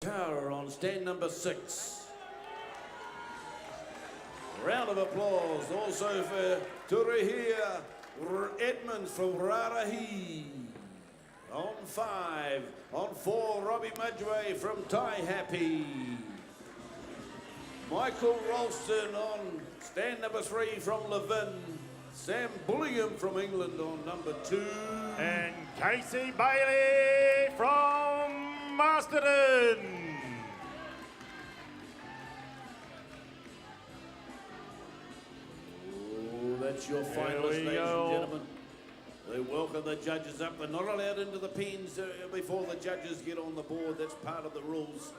Tower on stand number 6. Round of applause also for Turihia Edmonds from Rarahi. On 5. On 4, Robbie Mudgway from Tai Happy. Michael Ralston on stand number 3 from Levin. Sam Bullingham from England on number 2. And Casey Bailey from Masterton. Oh, that's your finalist, ladies and gentlemen. They welcome the judges up. They're not allowed into the pens before the judges get on the board. That's part of the rules.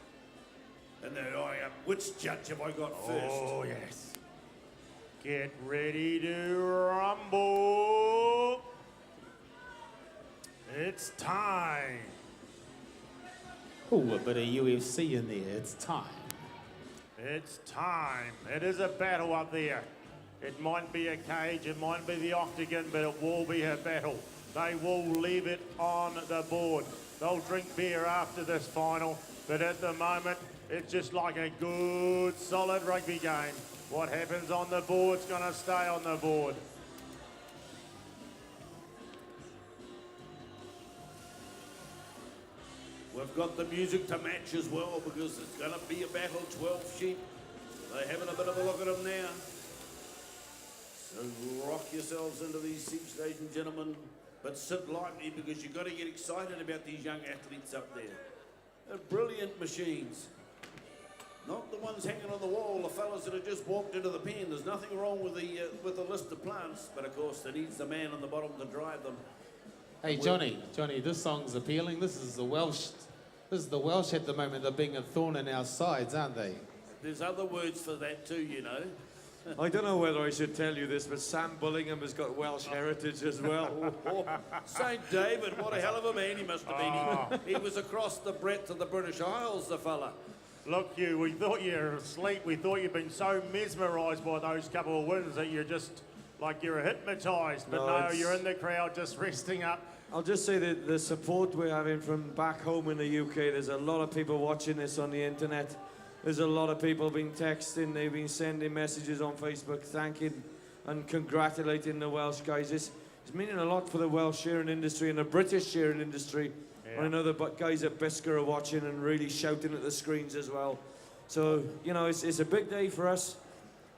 And they're eyeing up, which judge have I got first? Oh, yes. Get ready to rumble. It's time. Oh, a bit of UFC in there. It's time. It's time. It is a battle up there. It might be a cage, it might be the octagon, but it will be a battle. They will leave it on the board. They'll drink beer after this final, but at the moment, it's just like a good, solid rugby game. What happens on the board's going to stay on the board. We've got the music to match as well because it's going to be a battle. 12 sheep. They're having a bit of a look at them now. So rock yourselves into these seats, ladies and gentlemen, but sit lightly because you've got to get excited about these young athletes up there. They're brilliant machines. Not the ones hanging on the wall, the fellas that have just walked into the pen. There's nothing wrong with the list of plants, but of course it needs the man on the bottom to drive them. Hey, Johnny, this song's appealing. This is the Welsh at the moment. They're being a thorn in our sides, aren't they? There's other words for that too, you know. I don't know whether I should tell you this, but Sam Bullingham has got Welsh heritage as well. St. David, what a hell of a man he must have been. He was across the breadth of the British Isles, the fella. Look, we thought you were asleep. We thought you'd been so mesmerised by those couple of wins that you're just like you're hypnotised. But no, you're in the crowd just resting up. I'll just say that the support we're having from back home in the UK, there's a lot of people watching this on the internet. There's a lot of people been texting, they've been sending messages on Facebook thanking and congratulating the Welsh guys. It's meaning a lot for the Welsh shearing industry and the British shearing industry. Yeah. I know the guys at Bisca are watching and really shouting at the screens as well. So, you know, it's a big day for us.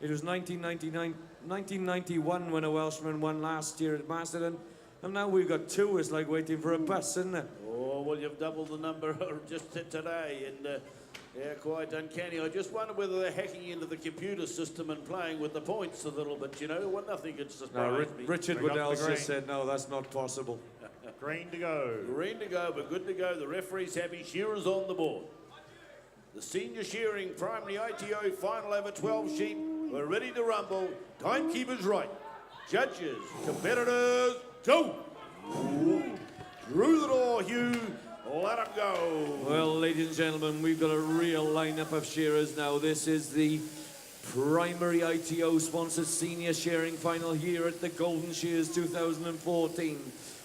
It was 1991 when a Welshman won last year at Masterton. And now we've got 2. It's like waiting for a bus, isn't it? Oh, well, you've doubled the number just today. And yeah, quite uncanny. I just wonder whether they're hacking into the computer system and playing with the points a little bit, you know. Well, nothing could surprise me. Richard Waddell just said, no, that's not possible. Green to go. Green to go, but good to go. The referee's happy. Shearers on the board. The senior shearing primary ITO final over 12 sheep. We're ready to rumble. Timekeeper's right. Judges, competitors, go! Through the door, Hugh. Let them go. Well, ladies and gentlemen, we've got a real lineup of shearers now. This is the primary ITO sponsored senior shearing final here at the Golden Shears 2014.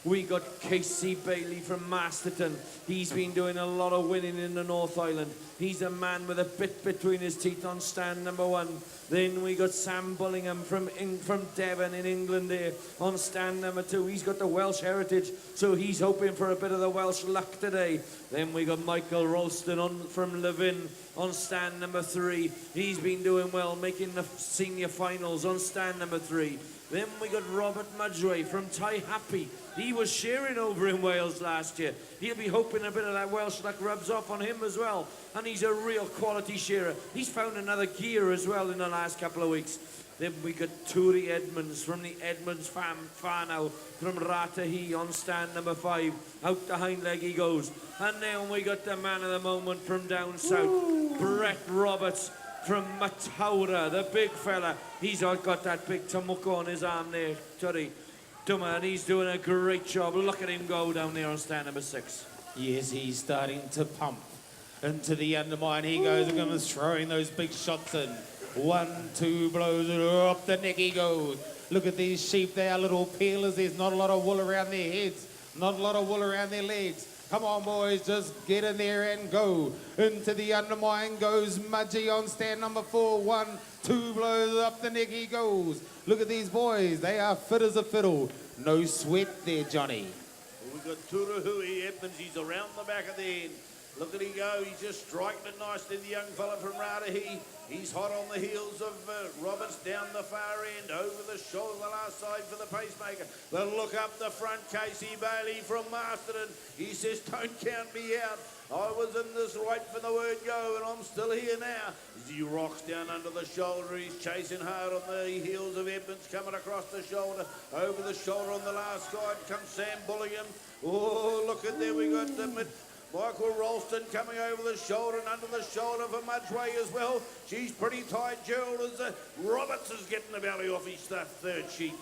We got Casey Bailey from Masterton. He's been doing a lot of winning in the North Island. He's a man with a bit between his teeth on stand number 1. Then we got Sam Bullingham from Devon in England there on stand number 2. He's got the Welsh heritage, so he's hoping for a bit of the Welsh luck today. Then we got Michael Ralston from Levin on stand number 3. He's been doing well, making the senior finals on stand number 3. Then we got Robert Mudgway from Tai Happy. He was shearing over in Wales last year. He'll be hoping a bit of that Welsh luck rubs off on him as well. And he's a real quality shearer. He's found another gear as well in the last couple of weeks. Then we got Turi Edmonds from the Edmonds Whanau from Ratahi on stand number 5. Out the hind leg he goes. And then we got the man of the moment from down south, Brett Roberts from Mataura, the big fella. He's got that big tamuka on his arm there, Turi. And he's doing a great job. Look at him go down there on stand number 6. Yes, he's starting to pump into the undermine. He goes, look at him throwing those big shots in. 1, 2 blows, up the neck he goes. Look at these sheep, they are little peelers. There's not a lot of wool around their heads, not a lot of wool around their legs. Come on, boys, just get in there and go. Into the undermine goes Mudgee on stand number 4. 1, 2 blows up the neck he goes. Look at these boys. They are fit as a fiddle. No sweat there, Johnny. We've got Turuhui Edmonds. He's around the back of the end. Look at him go. He's just striking it nicely, the young fella from Rarahi. He's hot on the heels of Roberts down the far end, over the shoulder, the last side for the pacemaker. But look up the front, Casey Bailey from Masterton. He says, don't count me out. I was in this right from the word go, and I'm still here now. As he rocks down under the shoulder, he's chasing hard on the heels of Edmonds, coming across the shoulder. Over the shoulder on the last side comes Sam Bullingham. Oh, look at there, we got the Michael Ralston coming over the shoulder and under the shoulder for Mudgway as well. She's pretty tight, Gerald, as Roberts is getting the belly off his third sheet.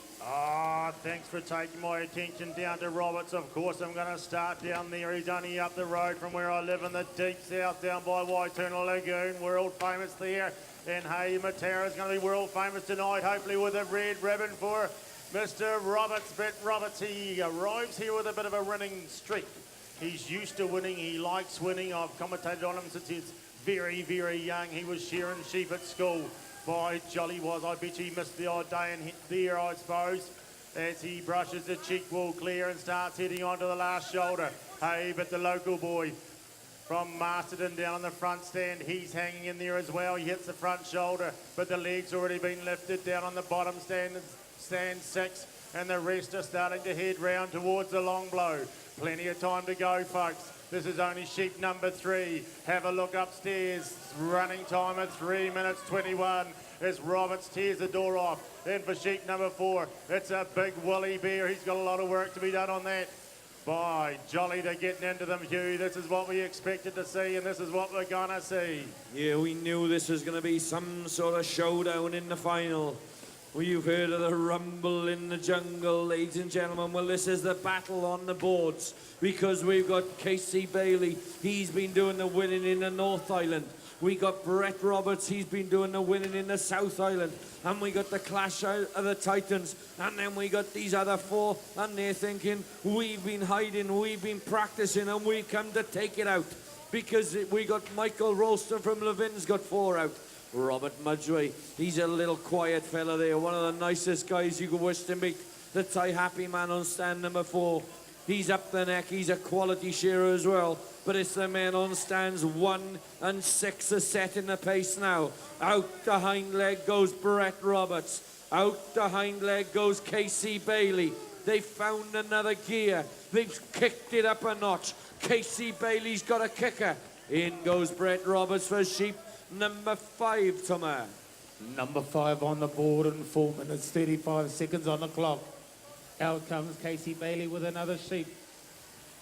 Thanks for taking my attention down to Roberts. Of course, I'm going to start down there. He's only up the road from where I live in the deep south, down by Waituna Lagoon. World famous there. And hey, Matera's going to be world famous tonight, hopefully with a red ribbon for Mr. Roberts. But Roberts, he arrives here with a bit of a winning streak. He's used to winning. He likes winning. I've commentated on him since he's very, very young. He was shearing sheep at school. By jolly was, I bet you he missed the odd day in there, I suppose, as he brushes the cheek wall clear and starts heading on to the last shoulder. Hey, but the local boy from Masterton down on the front stand, he's hanging in there as well. He hits the front shoulder, but the leg's already been lifted down on the bottom stand 6, and the rest are starting to head round towards the long blow. Plenty of time to go, folks. This is only sheep number 3. Have a look upstairs. Running time at 3 minutes 21 as Roberts tears the door off. Then for sheep number 4, it's a big woolly bear. He's got a lot of work to be done on that. By jolly, they're getting into them, Hugh. This is what we expected to see, and this is what we're going to see. Yeah, we knew this was going to be some sort of showdown in the final. Well, you've heard of the rumble in the jungle, ladies and gentlemen. Well, this is the battle on the boards because we've got Casey Bailey. He's been doing the winning in the North Island. We got Brett Roberts. He's been doing the winning in the South Island. And we got the clash out of the Titans. And then we got these other 4. And they're thinking, we've been hiding, we've been practicing, and we've come to take it out. Because we got Michael Ralston from Levin's got 4 out. Robert Mudgway, he's a little quiet fella there, one of the nicest guys you could wish to meet. The Thai Happy Man on stand number 4. He's up the neck, he's a quality shearer as well. But it's the men on stands 1 and 6 are setting the pace now. Out the hind leg goes Brett Roberts. Out the hind leg goes Casey Bailey. They've found another gear. They've kicked it up a notch. Casey Bailey's got a kicker. In goes Brett Roberts for sheep number 5, Tomer. Number 5 on the board and 4 minutes 35 seconds on the clock. Out comes Casey Bailey with another sheep.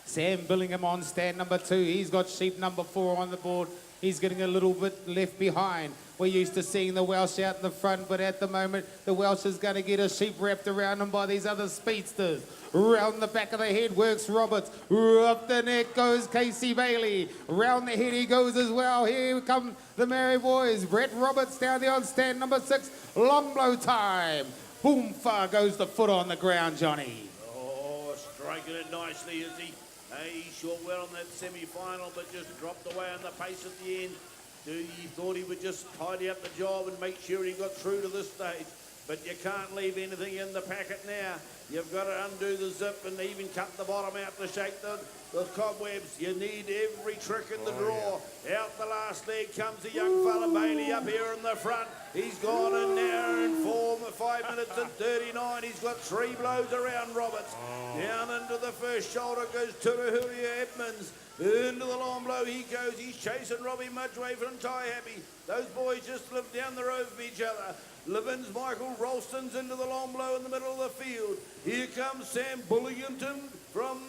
Sam Billingham on stand number 2. He's got sheep number 4 on the board. He's getting a little bit left behind. We're used to seeing the Welsh out in the front, but at the moment, the Welsh is going to get a sheep wrapped around him by these other speedsters. Round the back of the head works Roberts. Up the neck goes Casey Bailey. Round the head he goes as well. Here come the merry boys. Brett Roberts down there on stand number 6. Long blow time. Boom, far goes the foot on the ground, Johnny. Oh, striking it nicely, is he? Hey, he shot well in that semi-final, but just dropped away on the pace at the end. He thought he would just tidy up the job and make sure he got through to this stage. But you can't leave anything in the packet now. You've got to undo the zip and even cut the bottom out to shake the cobwebs. You need every trick in the draw. Yeah. Out the last leg comes the young fella Bailey up here in the front. He's gone in there in 5 minutes and 39. He's got 3 blows around Roberts. Down into the first shoulder goes Turuhulia Edmonds. Into the long blow he goes. He's chasing Robbie Mudgway from Thai Happy. Those boys just live down the road from each other. Levin's Michael Ralston's into the long blow in the middle of the field. Here comes Sam Bullington from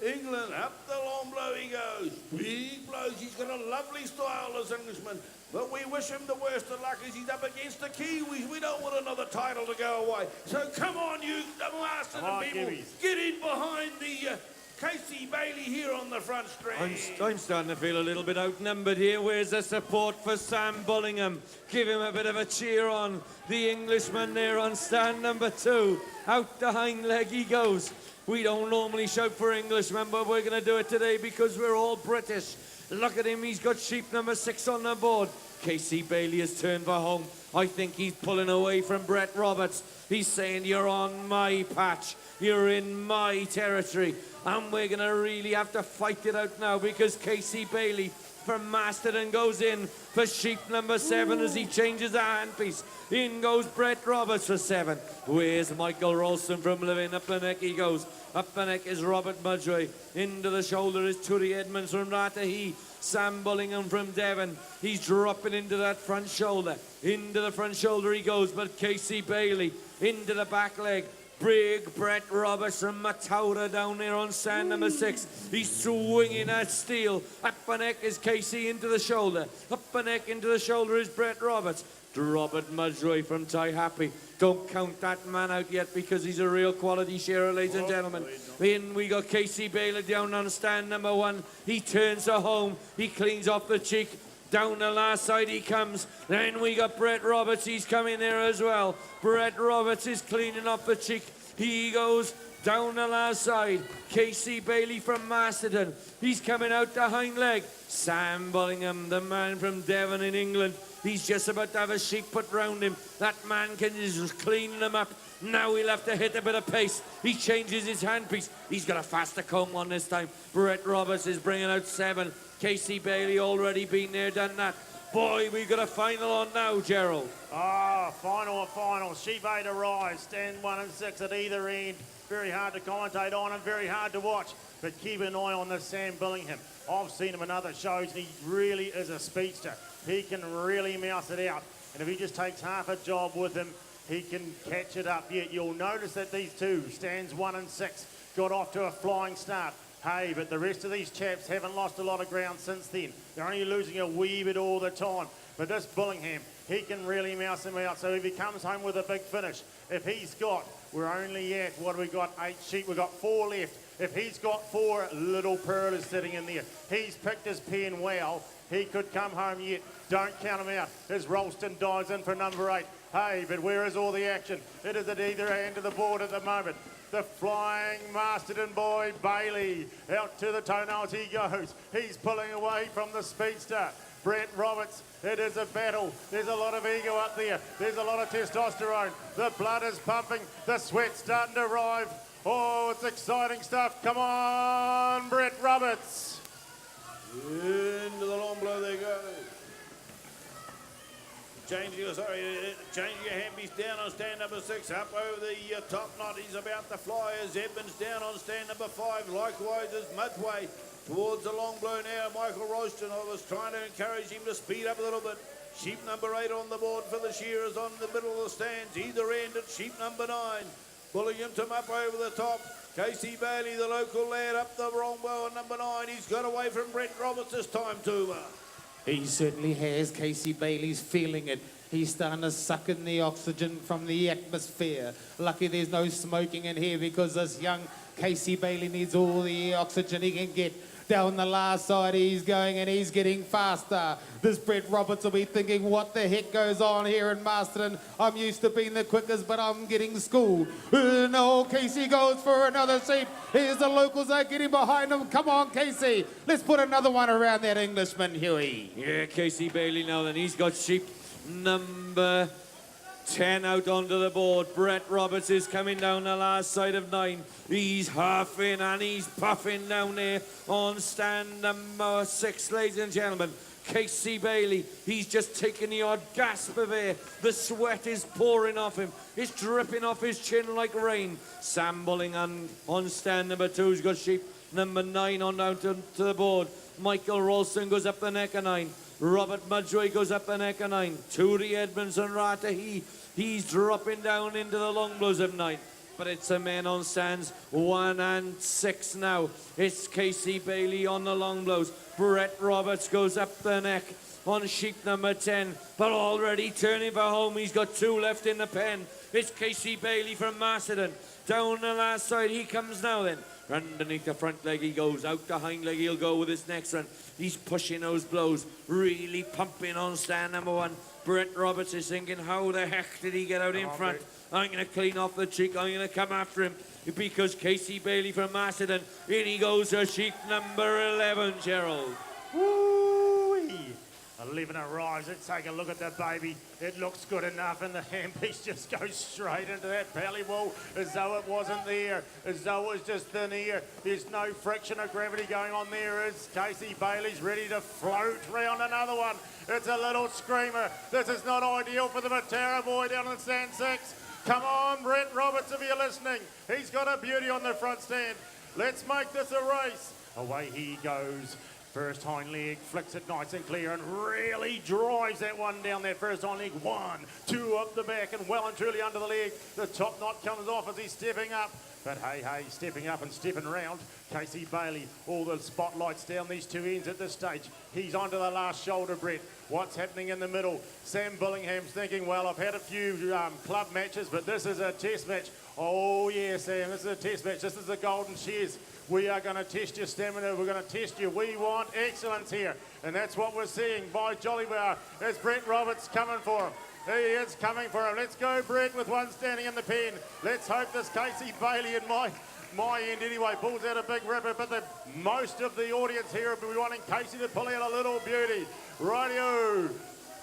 England. Up the long blow he goes. Big blows. He's got a lovely style, this Englishman. But we wish him the worst of luck as he's up against the Kiwis. We don't want another title to go away. So come on, you Masterton people. Kiwis. Get in behind the Casey Bailey here on the front stretch. I'm starting to feel a little bit outnumbered here. Where's the support for Sam Bullingham? Give him a bit of a cheer on. The Englishman there on stand number 2. Out the hind leg he goes. We don't normally shout for Englishmen, but we're going to do it today because we're all British. Look at him, he's got sheep number 6 on the board. Casey Bailey has turned for home. I think he's pulling away from Brett Roberts. He's saying, you're on my patch. You're in my territory. And we're going to really have to fight it out now because Casey Bailey from Masterton goes in for sheep number 7 as he changes the handpiece. In goes Brett Roberts for 7. Where's Michael Ralston from Living? Up the neck he goes. Up the neck is Robert Mudgway. Into the shoulder is Turi Edmonds from Ratahi. Sam Bullingham from Devon. He's dropping into that front shoulder. Into the front shoulder he goes, but Casey Bailey into the back leg. Big Brett Roberts from Matauda down there on stand number 6. He's swinging that steel. Up the neck is Casey into the shoulder. Up the neck into the shoulder is Brett Roberts. Robert Mudgway from Tai Happy. Don't count that man out yet because he's a real quality shearer, ladies and gentlemen. In we got Casey Bailey down on stand number 1. He turns to home. He cleans off the cheek. Down the last side he comes. Then we got Brett Roberts. He's coming there as well. Brett Roberts is cleaning off the cheek. He goes down the last side. Casey Bailey from Masterton. He's coming out the hind leg. Sam Bullingham, the man from Devon in England. He's just about to have a sheep put round him. That man is just cleaning him up. Now he'll have to hit a bit of pace. He changes his handpiece. He's got a faster comb on this time. Brett Roberts is bringing out 7. Casey Bailey already been there, done that. Boy, we've got a final on now, Gerald. Final. Sheep 8 arrives. Stand 1 and 6 at either end. Very hard to commentate on and very hard to watch. But keep an eye on this Sam Bullingham. I've seen him in other shows and he really is a speedster. He can really mouse it out. And if he just takes half a job with him, he can catch it up. Yet you'll notice that these two, stands 1 and 6, got off to a flying start. Hey, but the rest of these chaps haven't lost a lot of ground since then. They're only losing a wee bit all the time. But this Bullingham, he can really mouse him out. So if he comes home with a big finish, if he's got, we're only at, what have we got, 8 sheep, we've got 4 left. If he's got 4, Little Pearl is sitting in there. He's picked his pen well. He could come home yet. Don't count him out. As Ralston dives in for number 8. Hey, but where is all the action? It is at either end of the board at the moment. The flying Masterton boy, Bailey. Out to the toenails he goes. He's pulling away from the speedster. Brett Roberts, it is a battle. There's a lot of ego up there. There's a lot of testosterone. The blood is pumping. The sweat's starting to arrive. Oh, it's exciting stuff. Come on, Brett Roberts. Into the long blow they go. Change your handpiece down on stand number 6. Up over the top knot. He's about to fly as Edmonds down on stand number 5. Likewise as Mudway towards the long blow now. Michael Ralston, I was trying to encourage him to speed up a little bit. Sheep number 8 on the board for the shearers on the middle of the stands. Either end at sheep number 9. Bullingham up over the top. Casey Bailey, the local lad, up the wrong bow on number 9. He's got away from Brett Roberts this time, too. He certainly has. Casey Bailey's feeling it. He's starting to suck in the oxygen from the atmosphere. Lucky there's no smoking in here because this young Casey Bailey needs all the oxygen he can get. Down the last side he's going and he's getting faster. This Brett Roberts will be thinking, what the heck goes on here in Masterton? I'm used to being the quickest, but I'm getting schooled. No, Casey goes for another sheep. Here's the locals are getting behind him. Come on, Casey. Let's put another one around that Englishman, Huey. Yeah, Casey Bailey now then. He's got sheep number 10 out onto the board. Brett Roberts is coming down the last side of 9. He's huffing and he's puffing down there on stand number 6, ladies and gentlemen. Casey Bailey, he's just taking the odd gasp of air. The sweat is pouring off him. It's dripping off his chin like rain. Sam Bullingham on stand number 2. He's got sheep number 9 on down to the board. Michael Ralston goes up the neck of 9. Robert Mudgway goes up the neck of 9. Turi Edmonds and Ratahi. He's dropping down into the long blows of 9. But it's a man on stands 1 and 6 now. It's Casey Bailey on the long blows. Brett Roberts goes up the neck on sheep number 10. But already turning for home. He's got 2 left in the pen. It's Casey Bailey from Masterton. Down the last side he comes now then. Underneath the front leg he goes. Out the hind leg he'll go with his next run. He's pushing those blows. Really pumping on stand number 1. Brett Roberts is thinking, how the heck did he get out in front? I'm going to clean off the cheek. I'm going to come after him. Because Casey Bailey from Masterton. In he goes to sheep number 11, Gerald. Woo-wee. 11 arrives. Let's take a look at the baby. It looks good enough, and the handpiece just goes straight into that belly wall as though it wasn't there, as though it was just thin air. There's no friction or gravity going on there as Casey Bailey's ready to float round another one. It's a little screamer. This is not ideal for the Matara boy down in stand 6. Come on, Brett Roberts, if you're listening. He's got a beauty on the front stand. Let's make this a race. Away he goes. First hind leg, flicks it nice and clear and really drives that one down that first hind leg. 1, 2 up the back and well and truly under the leg. The top knot comes off as he's stepping up. But hey, stepping up and stepping round. Casey Bailey, all the spotlights down these two ends at this stage. He's onto the last shoulder, Brett. What's happening in the middle? Sam Billingham's thinking, well, I've had a few club matches, but this is a test match. Oh, yeah, Sam, this is a test match. This is the Golden Shears. We are going to test your stamina. We're going to test you. We want excellence here. And that's what we're seeing by Jollybar. There's Brett Roberts coming for him. He is coming for him. Let's go, Brett, with one standing in the pen. Let's hope this Casey Bailey in my end anyway pulls out a big ripper, but most of the audience here will be wanting Casey to pull out a little beauty. Rightio,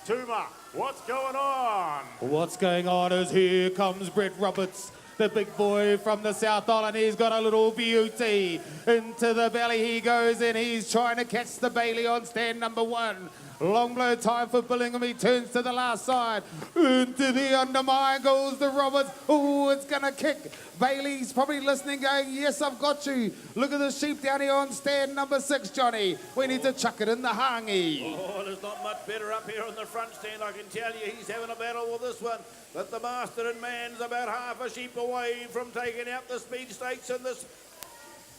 Tuma, what's going on? What's going on is here comes Brett Roberts, the big boy from the South Island. He's got a little beauty. Into the belly he goes, and he's trying to catch the Bailey on stand number 1. Long blow time for Billingham. He turns to the last side. Into the undermine goes the Roberts. Oh, it's going to kick. Bailey's probably listening, going, yes, I've got you. Look at the sheep down here on stand number 6, Johnny. We need to chuck it in the hangi. Oh, there's not much better up here on the front stand, I can tell you. He's having a battle with this one. But the Masterton man's about half a sheep away from taking out the speed stakes in this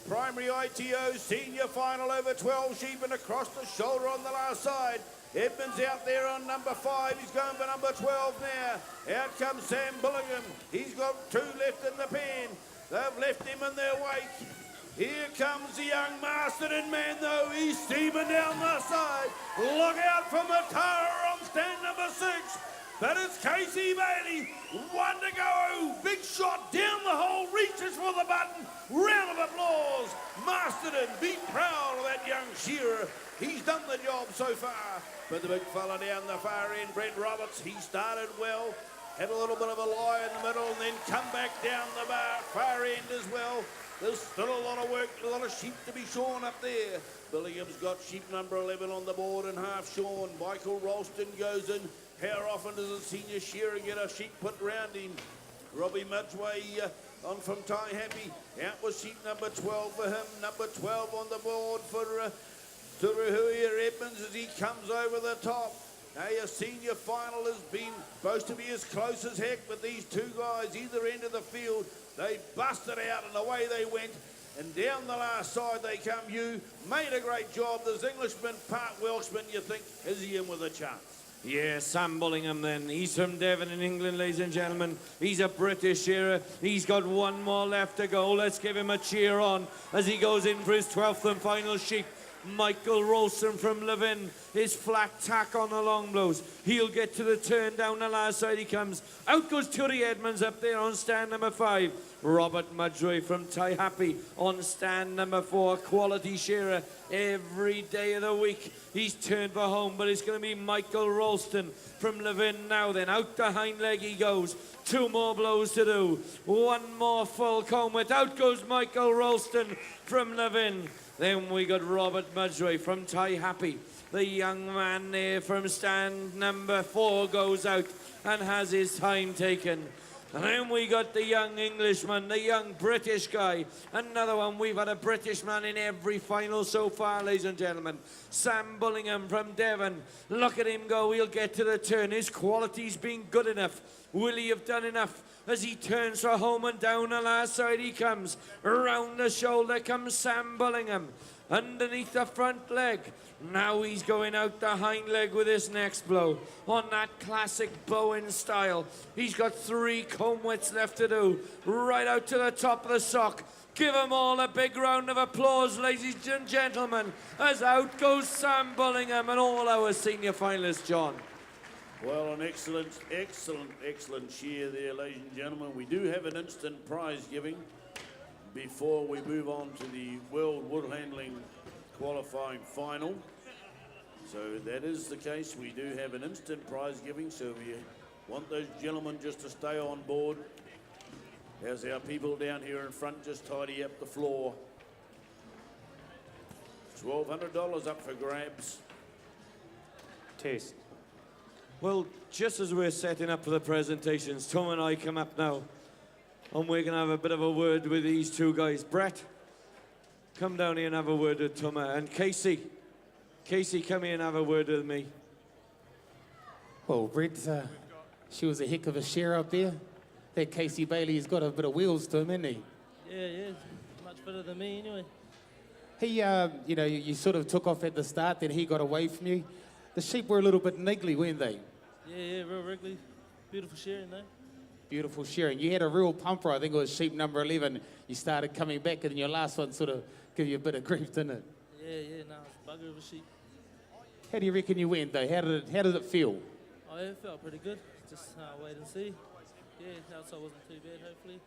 primary ITO senior final over 12 sheep, and across the shoulder on the last side. Edmonds out there on number 5. He's going for number 12 now. Out comes Sam Billingham. He's got 2 left in the pen. They've left him in their wake. Here comes the young Masterton man, though. He's steaming down the side. Look out for Matara on stand number 6. But it's Casey Bailey. 1 to go. Big shot down the hole. Reaches for the button. Round of applause. Masterton, be proud of that young shearer. He's done the job so far. But the big fella down the far end, Brett Roberts, he started well. Had a little bit of a lie in the middle and then come back down the far end as well. There's still a lot of work, a lot of sheep to be shorn up there. Billingham's got sheep number 11 on the board and half shorn. Michael Ralston goes in. How often does a senior shearer get a sheep put round him? Robbie Mudgeway on from Ty Happy. Out was sheep number 12 for him. Number 12 on the board for Turuhui Edmonds as he comes over the top. Hey, a senior final has been supposed to be as close as heck, but these two guys, either end of the field, they busted out and away they went. And down the last side they come. You made a great job. This Englishman, part Welshman, you think, is he in with a chance? Yeah, Sam Bullingham then. He's from Devon in England, ladies and gentlemen. He's a British shearer. He's got 1 more left to go. Let's give him a cheer on as he goes in for his 12th and final sheep. Michael Rolston from Levin, his flat tack on the long blows. He'll get to the turn. Down the last side he comes. Out goes Turi Edmonds up there on stand number 5. Robert Mudgeway from Tai Happy on stand number 4. Quality shearer every day of the week. He's turned for home, but it's going to be Michael Rolston from Levin now then. Out the hind leg he goes. 2 more blows to do. 1 more full comb with. Out goes Michael Rolston from Levin. Then we got Robert Mudgeway from Tai Happy. The young man there from stand number 4 goes out and has his time taken. And then we got the young Englishman, the young British guy. Another one. We've had a British man in every final so far, ladies and gentlemen. Sam Bullingham from Devon. Look at him go. He'll get to the turn. His quality's been good enough. Will he have done enough? As he turns for home and down the last side he comes. Round the shoulder comes Sam Bullingham. Underneath the front leg. Now he's going out the hind leg with his next blow. On that classic Bowen style. He's got 3 comb widths left to do. Right out to the top of the sock. Give them all a big round of applause, ladies and gentlemen, as out goes Sam Bullingham and all our senior finalists, John. Well, an excellent shear there, ladies and gentlemen. We do have an instant prize giving before we move on to the World Woolhandling qualifying final. So that is the case. We do have an instant prize giving, so we want those gentlemen just to stay on board as our people down here in front just tidy up the floor. $1,200 up for grabs. Test. Well, just as we're setting up for the presentations, Tom and I come up now, and we're going to have a bit of a word with these two guys. Brett, come down here and have a word with Tuma. And Casey, come here and have a word with me. Well, Brett, she was a heck of a share up there. That Casey Bailey's got a bit of wheels to him, hasn't he? Yeah, much better than me anyway. He, you know, you sort of took off at the start, then he got away from you. The sheep were a little bit niggly, weren't they? Yeah, real wriggly. Beautiful shearing though. Beautiful shearing. You had a real pumper, I think it was sheep number 11. You started coming back and your last one sort of gave you a bit of grief, didn't it? Yeah, no, it's a bugger of a sheep. How do you reckon you went though? How did it feel? Oh yeah, it felt pretty good. Just wait and see. Yeah, outside wasn't too bad, hopefully.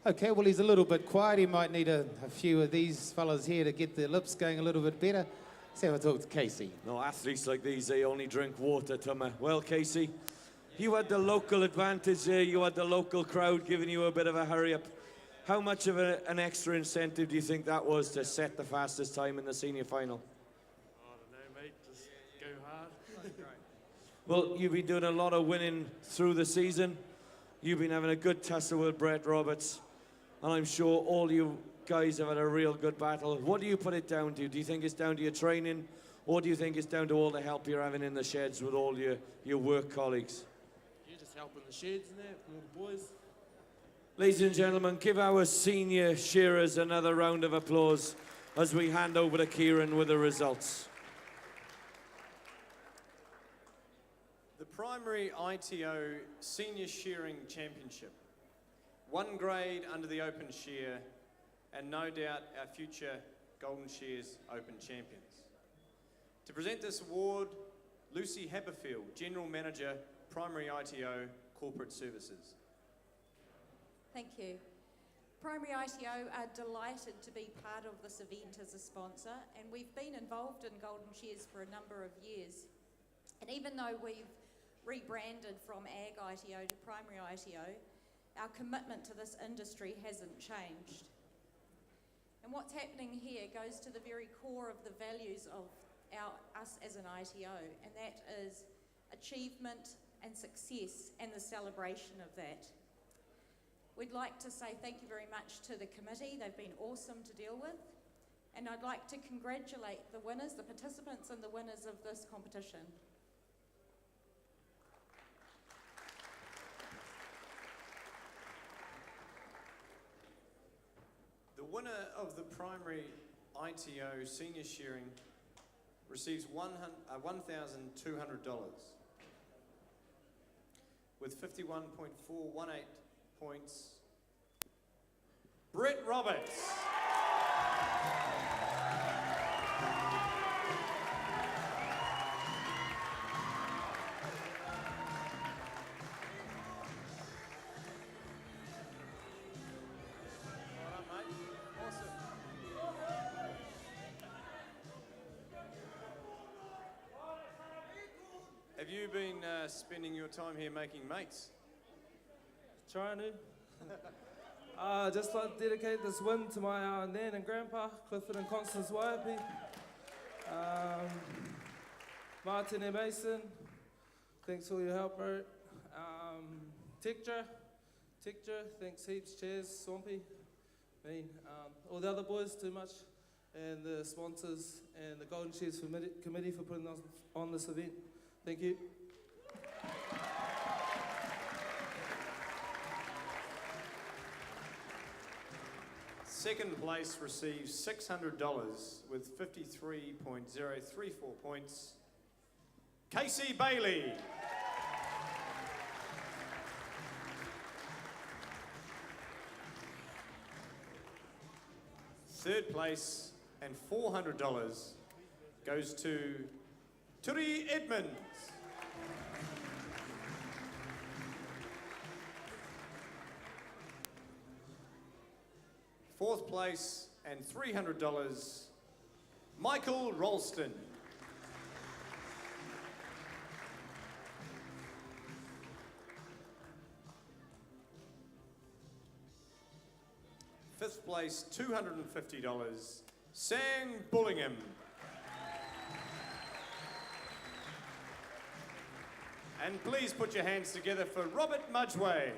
Okay, well, he's a little bit quiet. He might need a few of these fellas here to get their lips going a little bit better. Let's have a talk to Casey. No, athletes like these, they only drink water, Tuma. Well, Casey, you had the local advantage there. You had the local crowd giving you a bit of a hurry up. How much of an extra incentive do you think that was to set the fastest time in the senior final? I don't know, mate. Just go hard. Well, you've been doing a lot of winning through the season. You've been having a good tussle with Brett Roberts. And I'm sure all you guys have had a real good battle. What do you put it down to? Do you think it's down to your training? Or do you think it's down to all the help you're having in the sheds with all your work colleagues? You're just helping the sheds and that, all the boys. Ladies and gentlemen, give our senior shearers another round of applause as we hand over to Kieran with the results. The primary ITO Senior Shearing Championship. One grade under the open shear, and no doubt our future Golden Shears Open champions. To present this award, Lucy Haberfield, General Manager, Primary ITO Corporate Services. Thank you. Primary ITO are delighted to be part of this event as a sponsor, and we've been involved in Golden Shears for a number of years. And even though we've rebranded from Ag ITO to Primary ITO, our commitment to this industry hasn't changed. And what's happening here goes to the very core of the values of us as an ITO, and that is achievement and success and the celebration of that. We'd like to say thank you very much to the committee. They've been awesome to deal with. And I'd like to congratulate the winners, the participants and the winners of this competition. The winner of the primary ITO Senior Shearing receives $1,200 with 51.418 points. Brett Roberts. Have you been spending your time here making mates? Trying to. Just like to dedicate this win to my nan and grandpa, Clifford and Constance Wairarapa. Martin and Mason, thanks for your help, bro. Tekja, thanks heaps. Cheers, Swampy, me, all the other boys too much, and the sponsors and the Golden Shears committee for putting us on this event. Thank you. Second place receives $600 with 53.034 points. Casey Bailey. Third place and $400 goes to Turi Edmonds. Fourth place and $300, Michael Rolston. Fifth place, $250, Sam Bullingham. And please put your hands together for Robert Mudgway.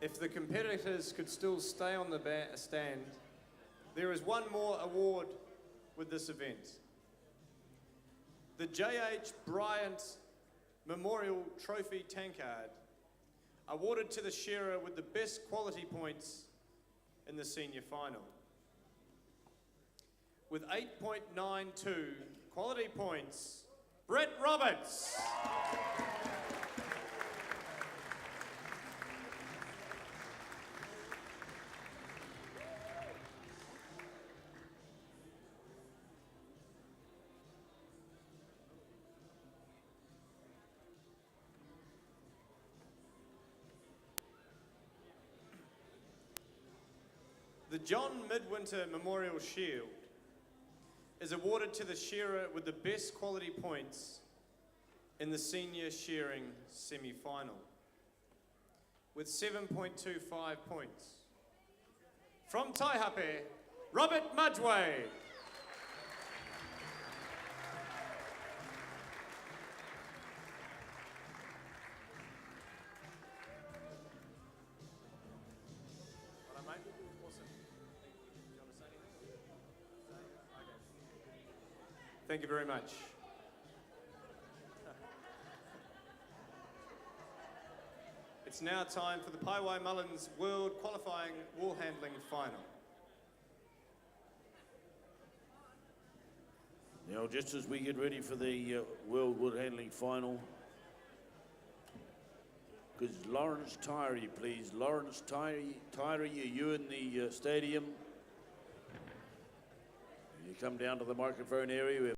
If the competitors could still stay on the stand, there is one more award with this event. The J.H. Bryant Memorial Trophy Tankard, awarded to the shearer with the best quality points in the senior final. With 8.92 quality points, Brett Roberts. The John Midwinter Memorial Shield is awarded to the shearer with the best quality points in the senior shearing semi-final, with 7.25 points. From Taihape, Robert Mudgway. Thank you very much. It's now time for the Paiwai Mullins World Qualifying Woolhandling Final. Now, just as we get ready for the World Woolhandling Final, because Lawrence Tyree, please. Lawrence Tyree, are you in the stadium? You come down to the microphone area.